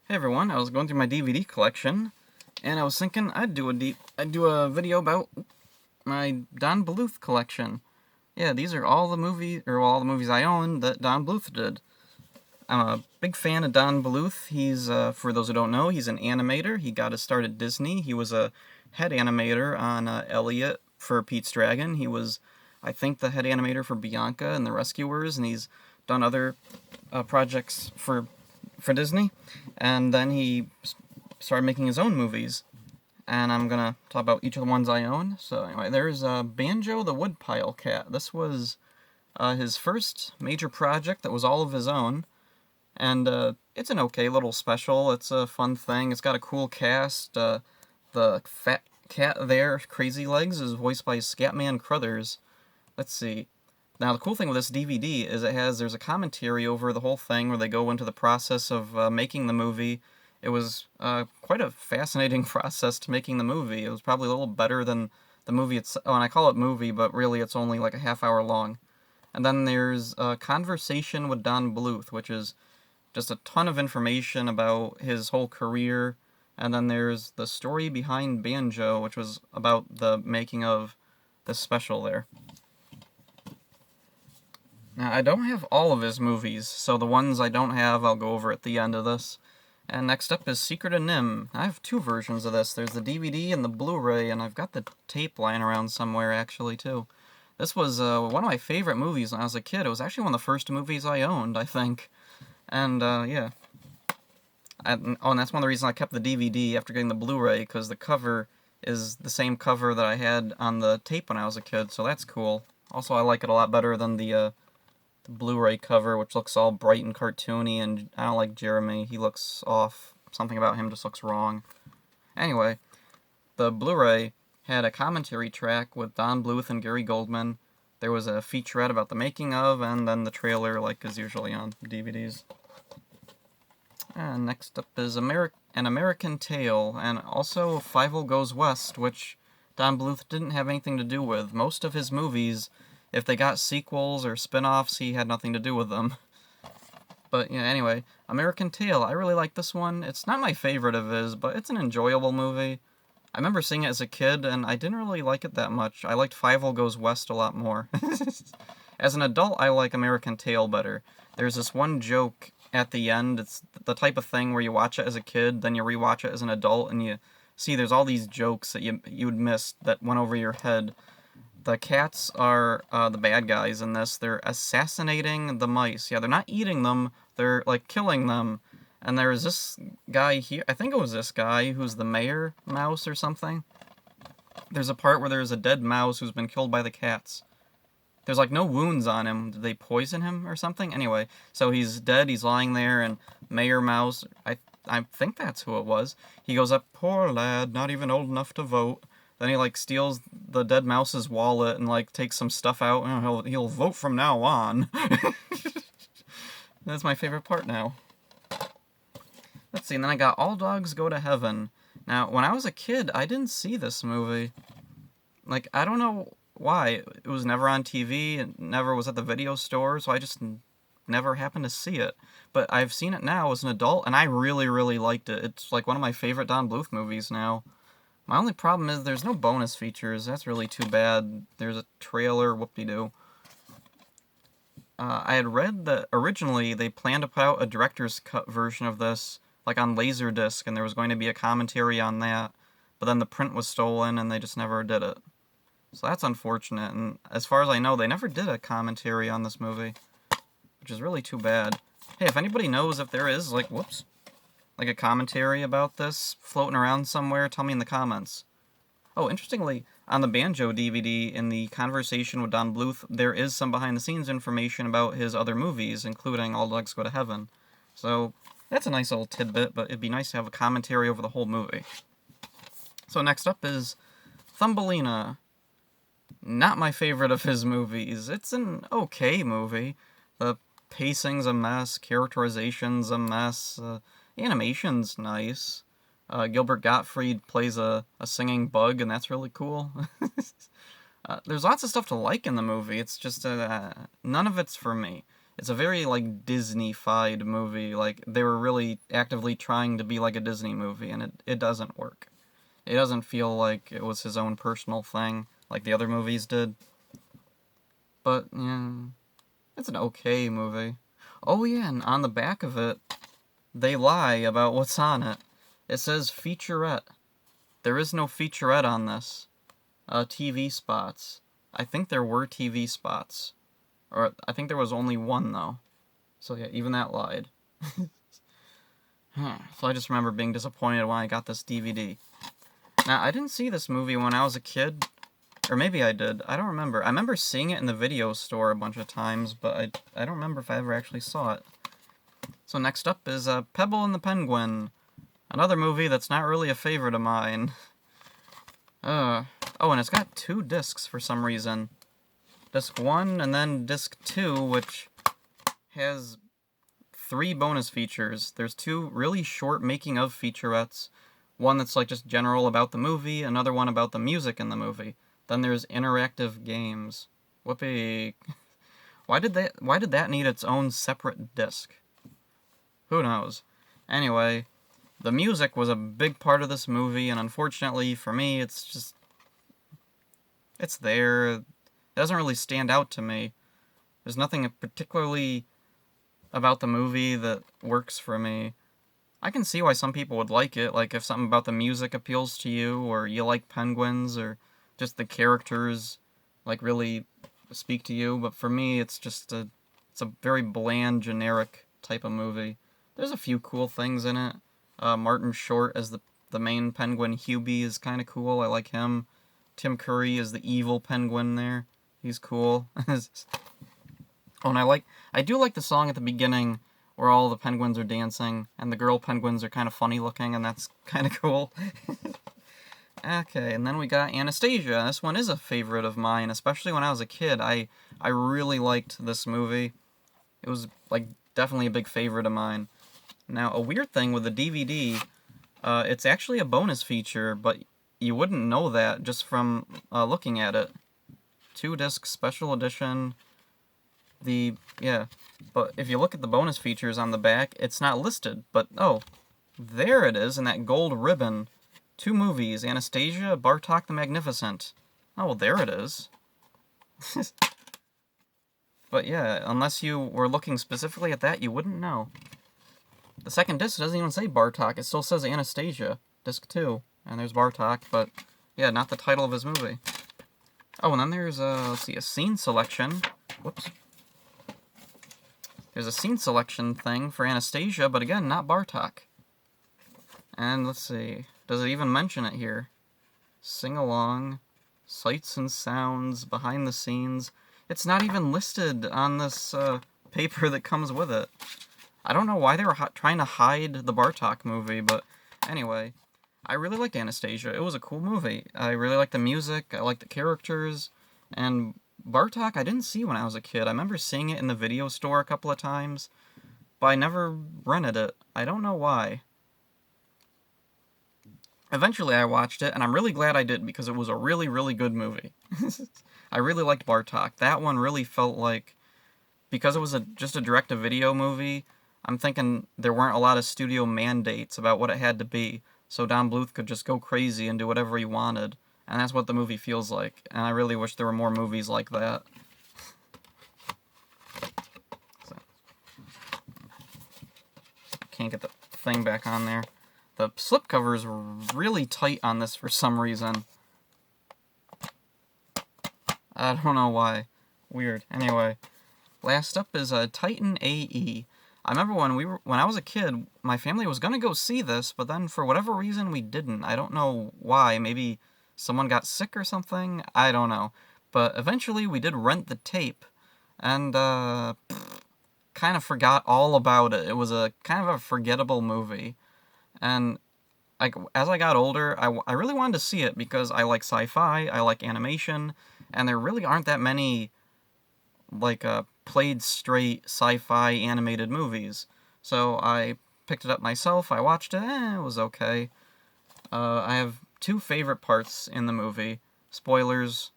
Hey everyone, I was going through my DVD collection, and I was thinking I'd do a video about my Don Bluth collection. Yeah, these are all the movies I own that Don Bluth did. I'm a big fan of Don Bluth. He's, for those who don't know, he's an animator. He got his start at Disney. He was a head animator on Elliot for Pete's Dragon. He was, I think, the head animator for Bianca and the Rescuers, and he's done other projects for Disney. And then he started making his own movies. And I'm gonna talk about each of the ones I own. So anyway, there's Banjo the Woodpile Cat. This was his first major project that was all of his own. And it's an okay little special. It's a fun thing. It's got a cool cast. The fat cat there, Crazy Legs, is voiced by Scatman Crothers. Let's see. Now, the cool thing with this DVD is there's a commentary over the whole thing where they go into the process of making the movie. It was quite a fascinating process to making the movie. It was probably a little better than the movie itself. Oh, and I call it movie, but really it's only like a half hour long. And then there's a Conversation with Don Bluth, which is just a ton of information about his whole career. And then there's the story behind Banjo, which was about the making of the special there. Now, I don't have all of his movies, so the ones I don't have I'll go over at the end of this. And next up is Secret of Nim. I have two versions of this. There's the DVD and the Blu-ray, and I've got the tape lying around somewhere, actually, too. This was one of my favorite movies when I was a kid. It was actually one of the first movies I owned, I think. And, yeah. And that's one of the reasons I kept the DVD after getting the Blu-ray, because the cover is the same cover that I had on the tape when I was a kid, so that's cool. Also, I like it a lot better than the Blu-ray cover, which looks all bright and cartoony, and I don't like Jeremy. He looks off. Something about him just looks wrong. Anyway, the Blu-ray had a commentary track with Don Bluth and Gary Goldman. There was a featurette about the making of, and then the trailer, like is usually on DVDs. And next up is An American Tail, and also Fievel Goes West, which Don Bluth didn't have anything to do with. Most of his movies, if they got sequels or spin-offs, he had nothing to do with them. But, yeah, anyway, American Tail, I really like this one. It's not my favorite of his, but it's an enjoyable movie. I remember seeing it as a kid, and I didn't really like it that much. I liked Fievel Goes West a lot more. As an adult, I like American Tail better. There's this one joke at the end. It's the type of thing where you watch it as a kid, then you rewatch it as an adult, and you see there's all these jokes that you'd missed that went over your head. The cats are the bad guys in this. They're assassinating the mice. Yeah, they're not eating them. They're, like, killing them. And there's this guy here. I think it was this guy who's the mayor mouse or something. There's a part where there's a dead mouse who's been killed by the cats. There's, like, no wounds on him. Did they poison him or something? Anyway, so he's dead. He's lying there, and Mayor Mouse, I think that's who it was. He goes up, "Poor lad, not even old enough to vote." Then he, like, steals the dead mouse's wallet and, like, takes some stuff out. And he'll vote from now on. That's my favorite part now. Let's see, and then I got All Dogs Go to Heaven. Now, when I was a kid, I didn't see this movie. Like, I don't know why. It was never on TV. It never was at the video store, so I just never happened to see it. But I've seen it now as an adult, and I really, really liked it. It's, like, one of my favorite Don Bluth movies now. My only problem is there's no bonus features. That's really too bad. There's a trailer, whoop-de-doo. I had read that originally they planned to put out a director's cut version of this, like on Laserdisc, and there was going to be a commentary on that, but then the print was stolen and they just never did it. So that's unfortunate, and as far as I know, they never did a commentary on this movie, which is really too bad. Hey, if anybody knows if there is, like, whoops, like a commentary about this floating around somewhere, tell me in the comments. Oh, interestingly, on the Banjo DVD, in the Conversation with Don Bluth, there is some behind-the-scenes information about his other movies, including All Dogs Go to Heaven. So, that's a nice little tidbit, but it'd be nice to have a commentary over the whole movie. So next up is Thumbelina. Not my favorite of his movies. It's an okay movie. The pacing's a mess, characterization's a mess, animation's nice. Gilbert Gottfried plays a singing bug, and that's really cool. There's lots of stuff to like in the movie. It's just none of it's for me. It's a very, like, Disney-fied movie. Like, they were really actively trying to be like a Disney movie, and it doesn't work. It doesn't feel like it was his own personal thing, like the other movies did. But, yeah, it's an okay movie. Oh, yeah, and on the back of it, they lie about what's on it. It says featurette. There is no featurette on this. TV spots. I think there were TV spots. Or, I think there was only one, though. So, yeah, even that lied. So I just remember being disappointed when I got this DVD. Now, I didn't see this movie when I was a kid. Or maybe I did. I don't remember. I remember seeing it in the video store a bunch of times, but I don't remember if I ever actually saw it. So next up is Pebble and the Penguin. Another movie that's not really a favorite of mine. Oh, and it's got 2 discs for some reason. Disc 1 and then Disc 2, which has 3 bonus features. There's 2 really short making-of featurettes. One that's like just general about the movie, another one about the music in the movie. Then there's interactive games. Whoopee. Why did that need its own separate disc? Who knows? Anyway, the music was a big part of this movie, and unfortunately for me, it's there. It doesn't really stand out to me. There's nothing particularly about the movie that works for me. I can see why some people would like it, like if something about the music appeals to you, or you like penguins, or just the characters, like, really speak to you, but for me, it's a very bland, generic type of movie. There's a few cool things in it. Martin Short as the main penguin, Hubie, is kind of cool. I like him. Tim Curry is the evil penguin there. He's cool. Oh, and I do like the song at the beginning where all the penguins are dancing, and the girl penguins are kind of funny looking, and that's kind of cool. Okay, and then we got Anastasia. This one is a favorite of mine, especially when I was a kid. I really liked this movie. It was, like, definitely a big favorite of mine. Now, a weird thing with the DVD, it's actually a bonus feature, but you wouldn't know that just from looking at it. 2-disc special edition. But if you look at the bonus features on the back, it's not listed. But, oh, there it is in that gold ribbon. 2 movies, Anastasia, Bartok the Magnificent. Oh, well, there it is. But yeah, unless you were looking specifically at that, you wouldn't know. The second disc doesn't even say Bartok, it still says Anastasia, disc 2. And there's Bartok, but yeah, not the title of his movie. Oh, and then there's, let's see, a scene selection. Whoops. There's a scene selection thing for Anastasia, but again, not Bartok. And let's see, does it even mention it here? Sing along, sights and sounds, behind the scenes. It's not even listed on this paper that comes with it. I don't know why they were trying to hide the Bartok movie, but anyway, I really liked Anastasia. It was a cool movie. I really liked the music, I liked the characters, and Bartok I didn't see when I was a kid. I remember seeing it in the video store a couple of times, but I never rented it. I don't know why. Eventually I watched it, and I'm really glad I did, because it was a really, really good movie. I really liked Bartok. That one really felt like, because it was just a direct-to-video movie, I'm thinking there weren't a lot of studio mandates about what it had to be, so Don Bluth could just go crazy and do whatever he wanted, and that's what the movie feels like, and I really wish there were more movies like that. So. Can't get the thing back on there. The slipcover is really tight on this for some reason. I don't know why. Weird. Anyway, last up is Titan AE. I remember when I was a kid, my family was gonna go see this, but then for whatever reason we didn't. I don't know why. Maybe someone got sick or something. I don't know. But eventually we did rent the tape, and kind of forgot all about it. It was a kind of a forgettable movie. And as I got older, I really wanted to see it because I like sci-fi, I like animation, and there really aren't that many, like, played straight sci-fi animated movies. So I picked it up myself, I watched it, it was okay. I have 2 favorite parts in the movie. Spoilers.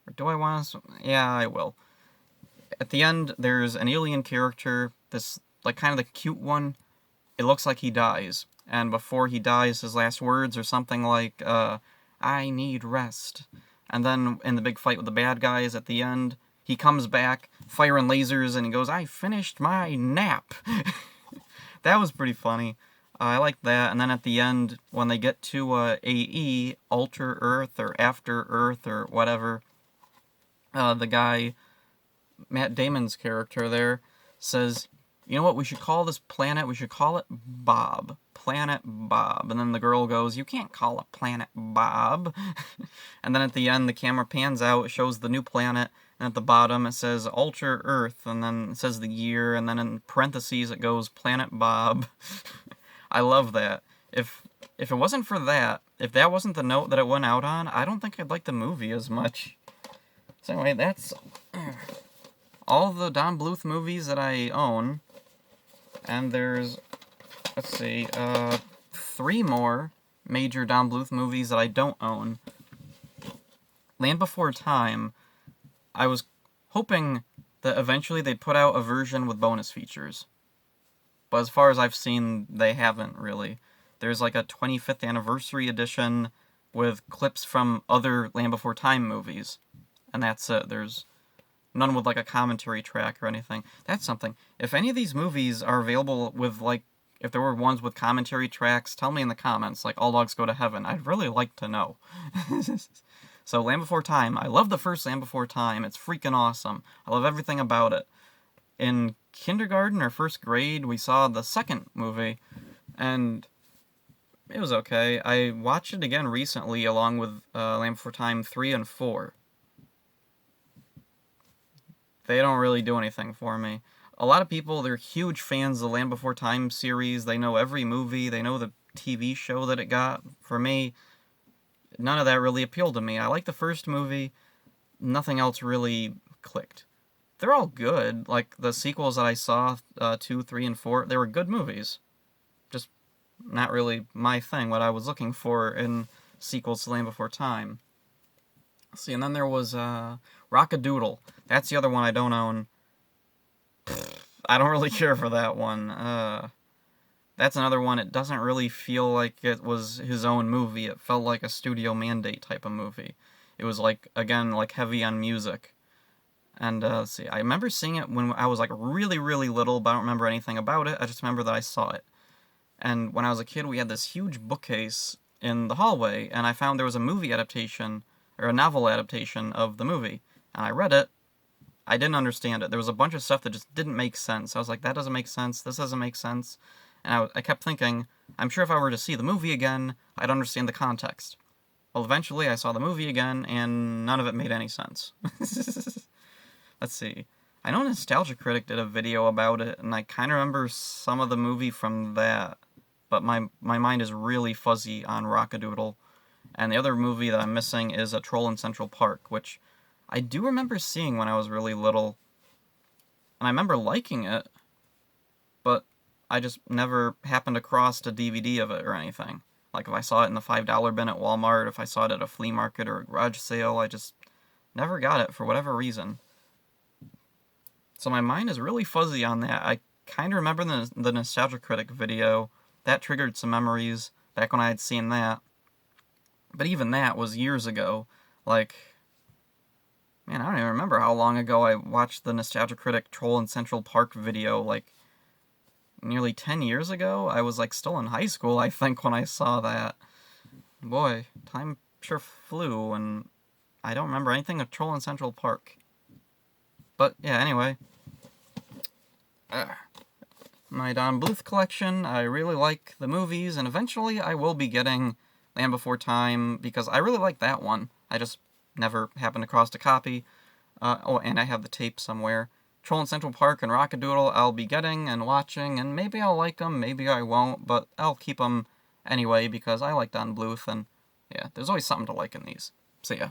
Or do I want to? Yeah, I will. At the end, there's an alien character, this, like, kind of the cute one. It looks like he dies. And before he dies, his last words are something like, I need rest. And then in the big fight with the bad guys at the end, he comes back, firing lasers, and he goes, I finished my nap. That was pretty funny. I liked that. And then at the end, when they get to AE, Alter Earth, or After Earth, or whatever, the guy, Matt Damon's character there, says, you know what, we should call this planet, we should call it Bob. Planet Bob. And then the girl goes, you can't call a planet Bob. And then at the end, the camera pans out, it shows the new planet, and at the bottom it says Alter Earth, and then it says the year, and then in parentheses it goes Planet Bob. I love that. If it wasn't for that, if that wasn't the note that it went out on, I don't think I'd like the movie as much. So anyway, that's all the Don Bluth movies that I own. And there's, let's see, 3 more major Don Bluth movies that I don't own. Land Before Time, I was hoping that eventually they'd put out a version with bonus features. But as far as I've seen, they haven't really. There's like a 25th anniversary edition with clips from other Land Before Time movies. And that's it. There's none with, like, a commentary track or anything. That's something. If any of these movies are available with, like, if there were ones with commentary tracks, tell me in the comments, like, All Dogs Go to Heaven. I'd really like to know. So, Land Before Time. I love the first Land Before Time. It's freaking awesome. I love everything about it. In kindergarten or first grade, we saw the second movie, and it was okay. I watched it again recently, along with Land Before Time 3 and 4. They don't really do anything for me. A lot of people, they're huge fans of the Land Before Time series. They know every movie. They know the TV show that it got. For me, none of that really appealed to me. I liked the first movie. Nothing else really clicked. They're all good. Like, the sequels that I saw, 2, 3, and 4, they were good movies. Just not really my thing, what I was looking for in sequels to Land Before Time. Let's see, and then there was Rock-a-Doodle. That's the other one I don't own. I don't really care for that one. That's another one, it doesn't really feel like it was his own movie. It felt like a studio mandate type of movie. It was, like, again, like, heavy on music. And, let's see, I remember seeing it when I was, like, really, really little, but I don't remember anything about it. I just remember that I saw it. And when I was a kid, we had this huge bookcase in the hallway, and I found there was a movie adaptation, or a novel adaptation of the movie. And I read it. I didn't understand it. There was a bunch of stuff that just didn't make sense. I was like, that doesn't make sense, this doesn't make sense. And I kept thinking, I'm sure if I were to see the movie again, I'd understand the context. Well, eventually I saw the movie again, and none of it made any sense. Let's see. I know Nostalgia Critic did a video about it, and I kind of remember some of the movie from that. But my mind is really fuzzy on Rock-a-Doodle. And the other movie that I'm missing is A Troll in Central Park, which I do remember seeing when I was really little. And I remember liking it, but I just never happened across a DVD of it or anything. Like, if I saw it in the $5 bin at Walmart, if I saw it at a flea market or a garage sale, I just never got it for whatever reason. So my mind is really fuzzy on that. I kind of remember the Nostalgia Critic video. That triggered some memories back when I had seen that. But even that was years ago. Like, man, I don't even remember how long ago I watched the Nostalgia Critic Troll in Central Park video. Like, nearly 10 years ago? I was, like, still in high school, I think, when I saw that. Boy, time sure flew, and I don't remember anything of Troll in Central Park. But, yeah, anyway. My Don Bluth collection, I really like the movies, and eventually I will be getting Land Before Time, because I really like that one. I just never happened across a copy. Oh, and I have the tape somewhere. Troll in Central Park and Rock-a-Doodle I'll be getting and watching, and maybe I'll like them, maybe I won't, but I'll keep them anyway, because I like Don Bluth, and yeah, there's always something to like in these. See ya.